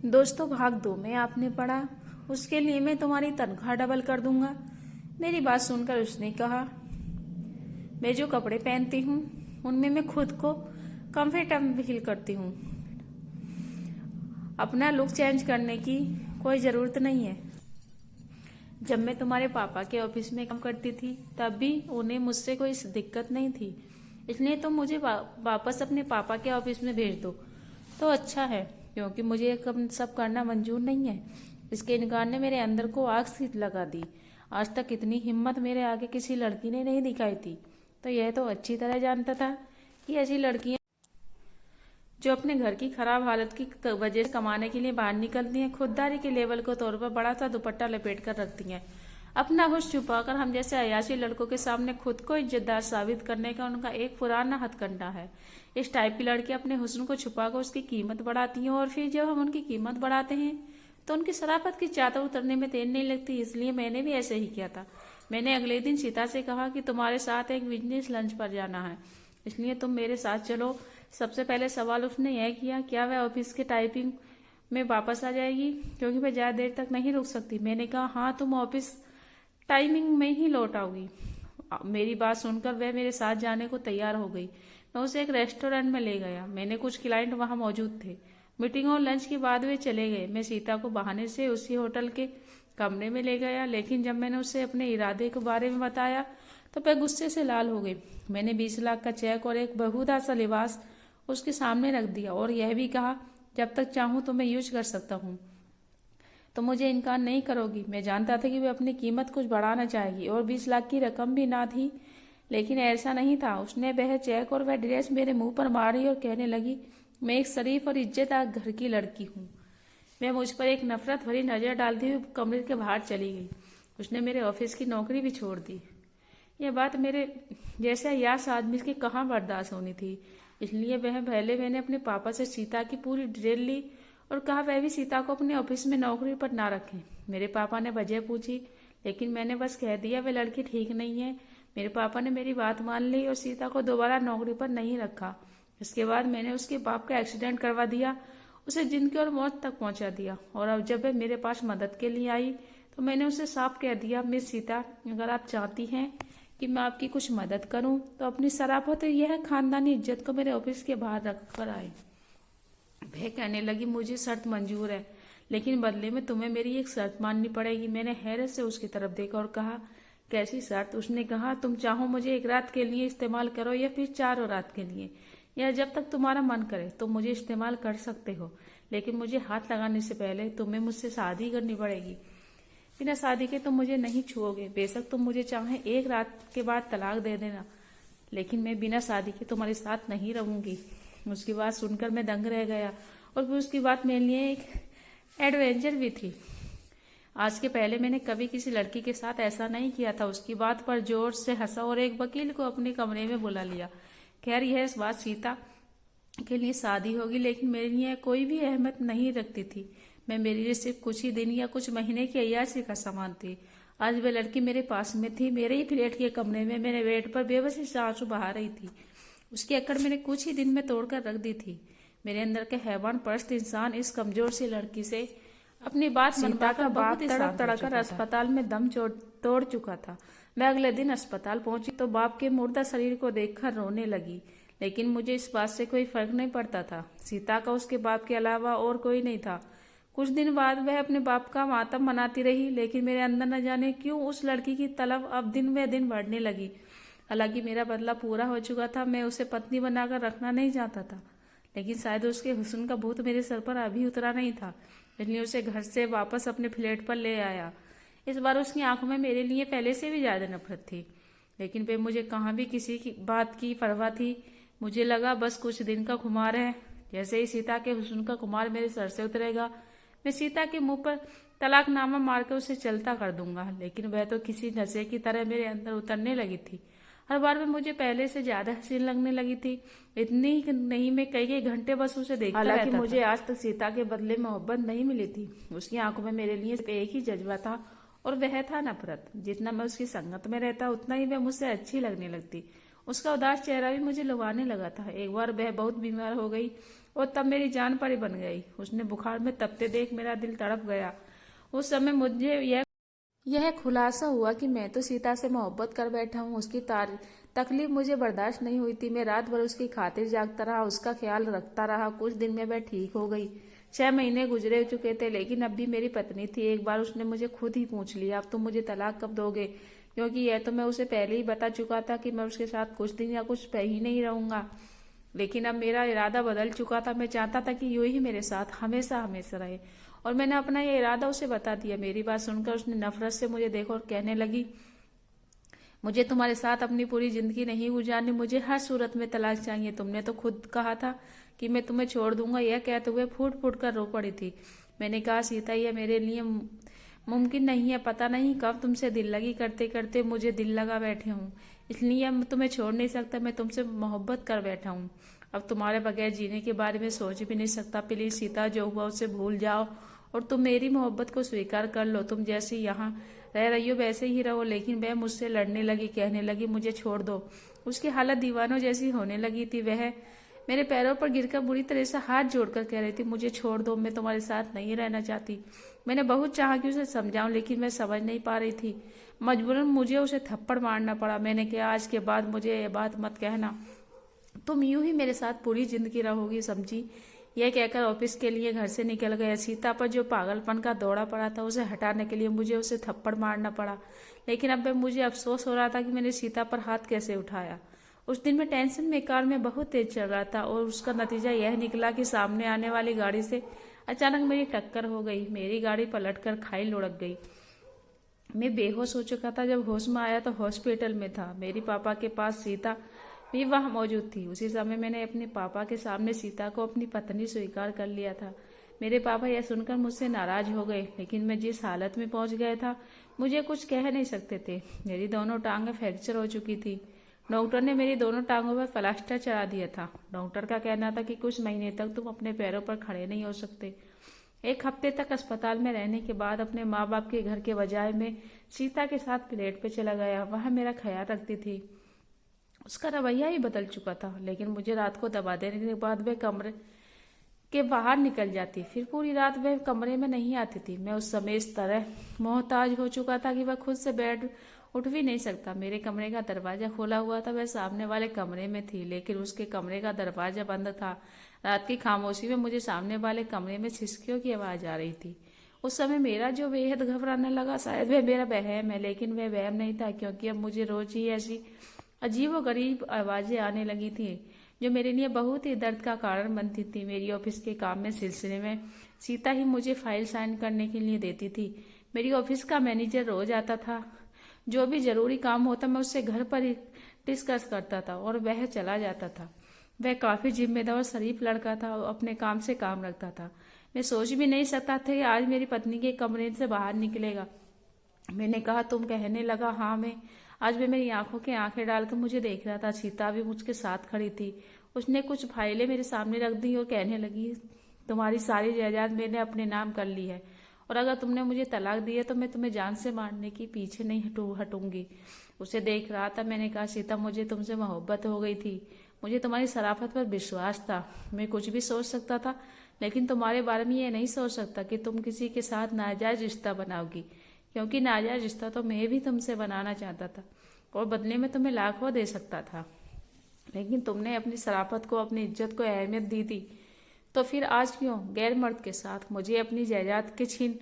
दोस्तों भाग दो में आपने पढ़ा, उसके लिए मैं तुम्हारी तनख्वाह डबल कर दूंगा। मेरी बात सुनकर उसने कहा, मैं जो कपड़े पहनती हूँ उनमें मैं खुद को कंफर्टेबल फील करती हूँ। अपना लुक चेंज करने की कोई ज़रूरत नहीं है। जब मैं तुम्हारे पापा के ऑफिस में काम करती थी तब भी उन्हें मुझसे कोई दिक्कत नहीं थी, इसलिए तुम मुझे वापस अपने पापा के ऑफिस में भेज दो तो अच्छा है, क्योंकि मुझे ये सब करना मंजूर नहीं है। इसके इनकार ने मेरे अंदर को आग सी लगा दी। आज तक इतनी हिम्मत मेरे आगे किसी लड़की ने नहीं दिखाई थी, तो यह तो अच्छी तरह जानता था कि ऐसी लड़कियां जो अपने घर की खराब हालत की वजह से कमाने के लिए बाहर निकलती हैं, खुददारी के लेवल को तौर पर बड़ा सा दुपट्टा लपेट कर रखती हैं। अपना हुस्न छुपाकर हम जैसे अयाशी लड़कों के सामने खुद को इज्जतदार साबित करने का उनका एक पुराना हथकंडा है। इस टाइप की लड़की अपने हुस्न को छुपाकर उसकी कीमत बढ़ाती हैं, और फिर जब हम उनकी कीमत बढ़ाते हैं तो उनकी शराफत की चादर उतरने में देर नहीं लगती। इसलिए मैंने भी ऐसे ही किया था। मैंने अगले दिन सीता से कहा कि तुम्हारे साथ एक बिजनेस लंच पर जाना है, इसलिए तुम मेरे साथ चलो। सबसे पहले सवाल उसने यह किया, क्या वह ऑफिस के टाइपिंग में वापस आ जाएगी, क्योंकि मैं ज्यादा देर तक नहीं रुक सकती। मैंने कहा, हाँ, तुम ऑफिस टाइमिंग में ही लौट आओगी। मेरी बात सुनकर वह मेरे साथ जाने को तैयार हो गई। मैं उसे एक रेस्टोरेंट में ले गया। मैंने कुछ क्लाइंट वहां मौजूद थे। मीटिंग और लंच के बाद वे चले गए। मैं सीता को बहाने से उसी होटल के कमरे में ले गया, लेकिन जब मैंने उसे अपने इरादे के बारे में बताया तो वह गुस्से से लाल हो गई। मैंने 20 लाख का चेक और एक बहुधा सा लिबास उसके सामने रख दिया और यह भी कहा, जब तक चाहूं तो मैं यूज कर सकता हूं, तो मुझे इनकार नहीं करोगी। मैं जानता था कि वे अपनी कीमत कुछ बढ़ाना चाहेगी और 20 लाख की रकम भी ना थी, लेकिन ऐसा नहीं था। उसने वह चेक और वह ड्रेस मेरे मुंह पर मारी और कहने लगी, मैं एक शरीफ और इज्जतदार घर की लड़की हूँ। वह मुझ पर एक नफरत भरी नजर डालती हुई कमरे के बाहर चली गई। उसने मेरे ऑफिस की नौकरी भी छोड़ दी। यह बात मेरे जैसे अय्याश आदमी की कहाँ बर्दाश्त होनी थी, इसलिए वह पहले मैंने अपने पापा से सीता की पूरी डिटेल ली और कहा वह भी सीता को अपने ऑफिस में नौकरी पर ना रखें। मेरे पापा ने वजह पूछी, लेकिन मैंने बस कह दिया वह लड़की ठीक नहीं है। मेरे पापा ने मेरी बात मान ली और सीता को दोबारा नौकरी पर नहीं रखा। इसके बाद मैंने उसके बाप का एक्सीडेंट करवा दिया, उसे जिंदगी और मौत तक पहुंचा दिया। और अब जब वह मेरे पास मदद के लिए आई तो मैंने उसे साफ कह दिया, मिस सीता, अगर आप चाहती हैं कि मैं आपकी कुछ मदद करूं तो अपनी शराफत और यह खानदानी इज्जत को मेरे ऑफिस के बाहर रख कर आए। वह कहने लगी, मुझे शर्त मंजूर है, लेकिन बदले में तुम्हें मेरी एक शर्त माननी पड़ेगी। मैंने हैरत से उसकी तरफ देखा और कहा, कैसी शर्त? उसने कहा, तुम चाहो मुझे एक रात के लिए इस्तेमाल करो या फिर 4 रात के लिए, या जब तक तुम्हारा मन करे तुम मुझे इस्तेमाल कर सकते हो, लेकिन मुझे हाथ लगाने से पहले तुम्हें मुझसे शादी करनी पड़ेगी। बिना शादी के तुम मुझे नहीं छुओगे। बेशक तुम मुझे चाहे एक रात के बाद तलाक दे देना, लेकिन मैं बिना शादी के तुम्हारे साथ नहीं रहूंगी। उसकी बात सुनकर मैं दंग रह गया, और फिर उसकी बात मेरे लिए एक एडवेंचर भी थी। आज के पहले मैंने कभी किसी लड़की के साथ ऐसा नहीं किया था। उसकी बात पर जोर से हंसा और एक वकील को अपने कमरे में बुला लिया। खैर, यह बात सीता के लिए शादी होगी, लेकिन मेरे लिए कोई भी अहमियत नहीं रखती थी। मैं मेरे लिए सिर्फ कुछ ही दिन या कुछ महीने की अय्याशी का सामान थी। आज वह लड़की मेरे पास में थी, मेरे ही फ्लैट के कमरे में मेरे बेड पर बेबसी से आंसू बहा रही थी। उसकी अकड़ मैंने कुछ ही दिन में तोड़कर रख दी थी। मेरे अंदर के हैवान परस्त इंसान इस कमजोर सी लड़की से अपनी बात मनवाकर बहुत तड़प तड़कर अस्पताल में दम तोड़ चुका था। मैं अगले दिन अस्पताल पहुंची तो बाप के मुर्दा शरीर को देखकर रोने लगी, लेकिन मुझे इस बात से कोई फर्क नहीं पड़ता था। सीता का उसके बाप के अलावा और कोई नहीं था। कुछ दिन बाद वह अपने बाप का मातम मनाती रही, लेकिन मेरे अंदर न जाने क्यों उस लड़की की तलब अब दिन ब दिन बढ़ने लगी। हालांकि मेरा बदला पूरा हो चुका था, मैं उसे पत्नी बनाकर रखना नहीं चाहता था, लेकिन शायद उसके हुस्न का भूत मेरे सर पर अभी उतरा नहीं था, इसलिए उसे घर से वापस अपने फ्लैट पर ले आया। इस बार उसकी आंखों में मेरे लिए पहले से भी ज्यादा नफरत थी, लेकिन वे मुझे कहाँ भी किसी की बात की परवाह थी। मुझे लगा बस कुछ दिन का खुमार है, जैसे ही सीता के हुस्न का खुमार मेरे सर से उतरेगा मैं सीता के मुंह पर तलाकनामा मारकर उसे चलता कर दूंगा। लेकिन वह तो किसी नशे की तरह मेरे अंदर उतरने लगी थी। हर बार में मुझे पहले से ज्यादा हसीन लगने लगी थी। इतनी ही नहीं, मैं कई घंटे बस उसे देखता रहता था। हालांकि मुझे आज तक सीता के बदले मोहब्बत नहीं मिली थी। उसकी आंखों में मेरे लिए सिर्फ एक ही जज्बा था, और वह था नफरत। जितना मैं उसकी संगत में रहता उतना ही वह मुझसे अच्छी लगने लगती। उसका उदास चेहरा भी मुझे लुभाने लगा था। एक बार वह बहुत बीमार हो गई और तब मेरी जान परी बन गई। उसने बुखार में तपते देख मेरा दिल तड़प गया। उस समय मुझे यह खुलासा हुआ कि मैं तो सीता से मोहब्बत कर बैठा हूँ। उसकी तकलीफ मुझे बर्दाश्त नहीं हुई थी। मैं रात भर उसकी खातिर जागता रहा, उसका ख्याल रखता रहा। कुछ दिन में वह ठीक हो गई। 6 महीने गुजरे चुके थे, लेकिन अब भी मेरी पत्नी थी। एक बार उसने मुझे खुद ही पूछ लिया, अब तुम मुझे तलाक कब दोगे? क्योंकि यह तो मैं उसे पहले ही बता चुका था कि मैं उसके साथ कुछ दिन या कुछ महीने ही रहूंगा। लेकिन अब मेरा इरादा बदल चुका था। मैं चाहता था कि यूं ही मेरे साथ हमेशा हमेशा रहे, और मैंने अपना ये इरादा उसे बता दिया। मेरी बात सुनकर उसने नफरत से मुझे देखा और कहने लगी, मुझे तुम्हारे साथ अपनी पूरी जिंदगी नहीं गुजारनी, मुझे हर सूरत में तलाक चाहिए। तुमने तो खुद कहा था कि मैं तुम्हें छोड़ दूंगा। यह कहते हुए फूट फूट कर रो पड़ी थी। मैंने कहा, सीता, यह मेरे लिए मुमकिन नहीं है। पता नहीं कब तुमसे दिल लगी करते करते मुझे दिल लगा बैठे हूँ, इसलिए मैं तुम्हें छोड़ नहीं सकता। मैं तुमसे मोहब्बत कर बैठा हूँ, अब तुम्हारे बगैर जीने के बारे में सोच भी नहीं सकता। प्लीज सीता, जो हुआ उसे भूल जाओ और तुम मेरी मोहब्बत को स्वीकार कर लो। तुम जैसे यहाँ रह रही हो वैसे ही रहो। लेकिन वह मुझसे लड़ने लगी, कहने लगी, मुझे छोड़ दो। उसकी हालत दीवानों जैसी होने लगी थी। वह मेरे पैरों पर गिरकर बुरी तरह से हाथ जोड़कर कह रही थी, मुझे छोड़ दो, मैं तुम्हारे साथ नहीं रहना चाहती। मैंने बहुत चाहा कि उसे समझाऊं, लेकिन मैं समझ नहीं पा रही थी। मजबूरन मुझे उसे थप्पड़ मारना पड़ा। मैंने कहा, आज के बाद मुझे ये बात मत कहना, तुम यूं ही मेरे साथ पूरी जिंदगी रहोगी, समझी? यह कहकर ऑफिस के लिए घर से निकल गया। सीता पर जो पागलपन का दौड़ा पड़ा था, उसे हटाने के लिए मुझे उसे थप्पड़ मारना पड़ा। लेकिन अब मुझे अफसोस हो रहा था कि मैंने सीता पर हाथ कैसे उठाया। उस दिन मैं टेंशन में कार में बहुत तेज चल रहा था, और उसका नतीजा यह निकला कि सामने आने वाली गाड़ी से अचानक मेरी टक्कर हो गई। मेरी गाड़ी पलटकर खाई लुढ़क गई। मैं बेहोश हो चुका था। जब होश में आया तो हॉस्पिटल में था। मेरी पापा के पास सीता भी वहां मौजूद थी। उसी समय मैंने अपने पापा के सामने सीता को अपनी पत्नी स्वीकार कर लिया था। मेरे पापा यह सुनकर मुझसे नाराज हो गए, लेकिन मैं जिस हालत में पहुंच गया था मुझे कुछ कह नहीं सकते थे। मेरी दोनों टांगें फ्रैक्चर हो चुकी थी। डॉक्टर ने मेरी दोनों टांगों पर प्लास्टर चढ़ा दिया था। डॉक्टर का कहना था कि कुछ महीने तक तुम अपने पैरों पर खड़े नहीं हो सकते। 1 हफ्ते तक अस्पताल में रहने के बाद अपने माँ बाप के घर के बजाय मैं सीता के साथ प्लेट पे चला गया। वह मेरा ख्याल रखती थी। उसका रवैया ही बदल चुका था, लेकिन मुझे रात को दबा देने के बाद वह कमरे के बाहर निकल जाती, फिर पूरी रात वह कमरे में नहीं आती थी। मैं उस समय इस तरह मोहताज हो चुका था कि वह खुद से बेड उठ भी नहीं सकता। मेरे कमरे का दरवाजा खोला हुआ था। वह सामने वाले कमरे में थी, लेकिन उसके कमरे का दरवाजा बंद था। रात की खामोशी में मुझे सामने वाले कमरे में सिसकियों की आवाज आ रही थी। उस समय मेरा जो बेहद घबराने लगा, शायद वह मेरा वहम है, लेकिन वह वहम नहीं था, क्योंकि अब मुझे रोज ही ऐसी अजीब और गरीब आवाजें आने लगी थी जो मेरे लिए बहुत ही दर्द का कारण बनती थी। मेरी ऑफिस के काम में सिलसिले में सीता ही मुझे फाइल साइन करने के लिए देती थी। मेरी ऑफिस का मैनेजर रोज आता था। जो भी जरूरी काम होता मैं उससे घर पर ही डिस्कस करता था और वह चला जाता था। वह काफी जिम्मेदार और शरीफ लड़का था और अपने काम से काम रखता था। मैं सोच भी नहीं सकता था कि आज मेरी पत्नी के कमरे से बाहर निकलेगा। मैंने कहा, तुम? कहने लगा, हाँ मैं। आज वह मेरी आंखों की आंखें डालकर मुझे देख रहा था। सीता भी मुझके साथ खड़ी थी। उसने कुछ फाइलें मेरे सामने रख दी और कहने लगी, तुम्हारी सारी जायदाद मैंने अपने नाम कर ली है, और अगर तुमने मुझे तलाक दी है तो मैं तुम्हें जान से मारने की पीछे नहीं हटूंगी। उसे देख रहा था। मैंने कहा, सीता, मुझे तुमसे मोहब्बत हो गई थी। मुझे तुम्हारी शराफत पर विश्वास था। मैं कुछ भी सोच सकता था, लेकिन तुम्हारे बारे में ये नहीं सोच सकता कि तुम किसी के साथ नाजायज रिश्ता बनाओगी, क्योंकि नाजायज रिश्ता तो मैं भी तुमसे बनाना चाहता था और बदले में तुम्हें लाखों दे सकता था। लेकिन तुमने अपनी शराफत को, अपनी इज्जत को अहमियत दी थी। तो फिर आज क्यों गैर मर्द के साथ मुझे अपनी जायदाद के छीन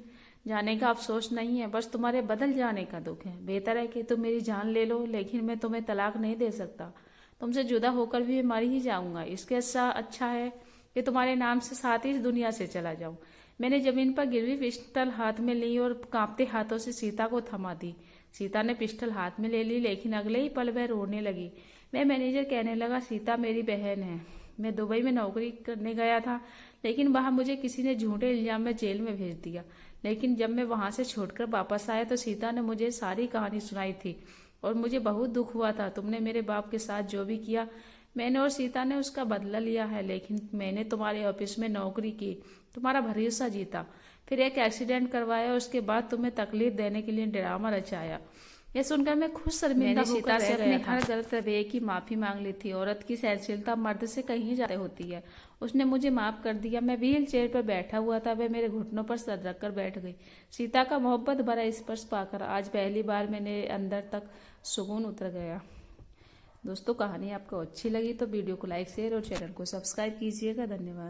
जाने का अफसोस नहीं है, बस तुम्हारे बदल जाने का दुख है। बेहतर है कि तुम मेरी जान ले लो, लेकिन मैं तुम्हें तलाक नहीं दे सकता। तुमसे जुदा होकर भी मैं मर ही जाऊंगा। इसके अच्छा है कि तुम्हारे नाम से साथ ही इस दुनिया से चला जाऊं। मैंने जमीन पर गिरवी पिस्टल हाथ में ली और कांपते हाथों से सीता को थमा दी। सीता ने पिस्टल हाथ में ले ली, लेकिन अगले ही पल वह रोने लगी। मैं मैनेजर कहने लगा, सीता मेरी बहन है। मैं दुबई में नौकरी करने गया था, लेकिन वहां मुझे किसी ने झूठे इल्जाम में जेल में भेज दिया। लेकिन जब मैं वहां से छोड़कर वापस आया तो सीता ने मुझे सारी कहानी सुनाई थी और मुझे बहुत दुख हुआ था। तुमने मेरे बाप के साथ जो भी किया, मैंने और सीता ने उसका बदला लिया है। लेकिन मैंने तुम्हारे ऑफिस में नौकरी की, तुम्हारा भरोसा जीता, फिर एक एक्सीडेंट करवाया, उसके बाद तुम्हें तकलीफ देने के लिए ड्रामा रचाया। यह सुनकर मैं खुद शर्मिंदा होकर सीता से अपने अपने हर गलत रवैये की माफी मांग ली थी। औरत की सहनशीलता मर्द से कहीं ज्यादा होती है। उसने मुझे माफ कर दिया। मैं व्हील चेयर पर बैठा हुआ था, वह मेरे घुटनों पर सर रखकर बैठ गई। सीता का मोहब्बत भरा स्पर्श पाकर आज पहली बार मेरे अंदर तक सुकून उतर गया। दोस्तों, कहानी आपको अच्छी लगी तो वीडियो को लाइक शेयर और चैनल को सब्सक्राइब कीजिएगा। धन्यवाद।